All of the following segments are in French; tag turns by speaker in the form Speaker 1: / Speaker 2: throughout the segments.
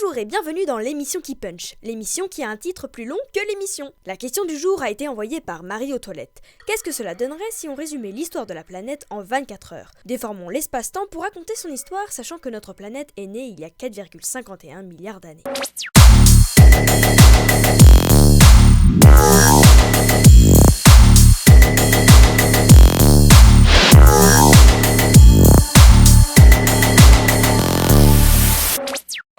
Speaker 1: Bonjour et bienvenue dans l'émission qui punch, l'émission qui a un titre plus long que l'émission. La question du jour a été envoyée par Marie aux toilettes. Qu'est-ce que cela donnerait si on résumait l'histoire de la planète en 24 heures? Déformons l'espace-temps pour raconter son histoire, sachant que notre planète est née il y a 4,51 milliards d'années.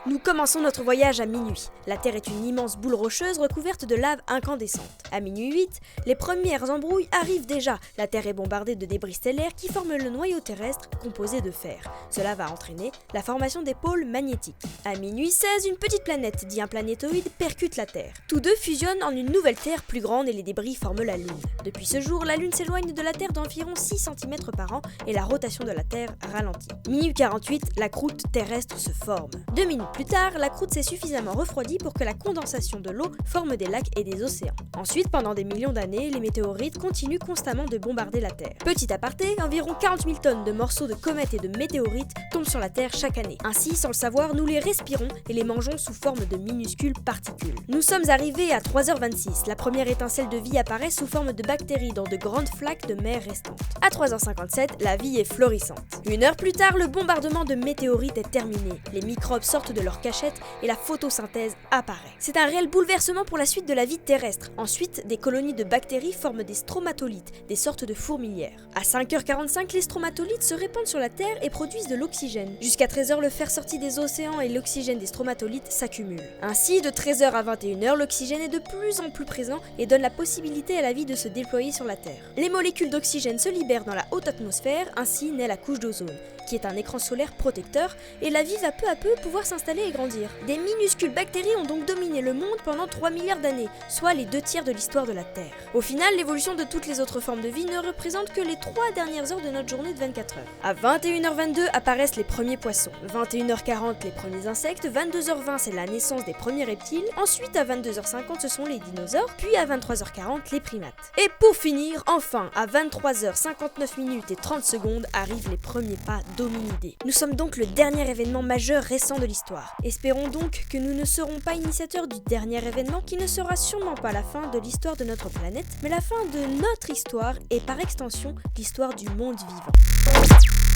Speaker 1: Nous commençons notre voyage à minuit. La Terre est une immense boule rocheuse recouverte de lave incandescente. À minuit 8, les premières embrouilles arrivent déjà. La Terre est bombardée de débris stellaires qui forment le noyau terrestre composé de fer. Cela va entraîner la formation des pôles magnétiques. À minuit 16, une petite planète, dit un planétoïde, percute la Terre. Tous deux fusionnent en une nouvelle Terre plus grande et les débris forment la Lune. Depuis ce jour, la Lune s'éloigne de la Terre d'environ 6 cm par an et la rotation de la Terre ralentit. Minuit 48, la croûte terrestre se forme. 2 minutes plus tard, la croûte s'est suffisamment refroidie pour que la condensation de l'eau forme des lacs et des océans. Ensuite, pendant des millions d'années, les météorites continuent constamment de bombarder la Terre. Petit aparté, environ 40 000 tonnes de morceaux de comètes et de météorites tombent sur la Terre chaque année. Ainsi, sans le savoir, nous les respirons et les mangeons sous forme de minuscules particules. Nous sommes arrivés à 3h26. La première étincelle de vie apparaît sous forme de bactéries dans de grandes flaques de mer restantes. À 3h57, la vie est florissante. 1 heure plus tard, le bombardement de météorites est terminé. Les microbes sortent de leur cachette et la photosynthèse apparaît. C'est un réel bouleversement pour la suite de la vie terrestre. Ensuite, des colonies de bactéries forment des stromatolites, des sortes de fourmilières. À 5h45, les stromatolites se répandent sur la Terre et produisent de l'oxygène. Jusqu'à 13h, le fer sorti des océans et l'oxygène des stromatolites s'accumulent. Ainsi, de 13h à 21h, l'oxygène est de plus en plus présent et donne la possibilité à la vie de se déployer sur la Terre. Les molécules d'oxygène se libèrent dans la haute atmosphère, ainsi naît la couche d'ozone, qui est un écran solaire protecteur, et la vie va peu à peu pouvoir s'installer et grandir. Des minuscules bactéries ont donc dominé le monde pendant 3 milliards d'années, soit les 2/3 de l'histoire de la Terre. Au final, l'évolution de toutes les autres formes de vie ne représente que les 3 dernières heures de notre journée de 24 heures. À 21h22 apparaissent les premiers poissons, 21h40 les premiers insectes, 22h20 c'est la naissance des premiers reptiles, ensuite à 22h50 ce sont les dinosaures, puis à 23h40 les primates. Et pour finir, enfin, à 23h59 et 30 secondes arrivent les premiers pas d'hominidés. Nous sommes donc le dernier événement majeur récent de l'histoire. Espérons donc que nous ne serons pas initiateurs du dernier événement qui ne sera sûrement pas la fin de l'histoire de notre planète, mais la fin de notre histoire et par extension l'histoire du monde vivant.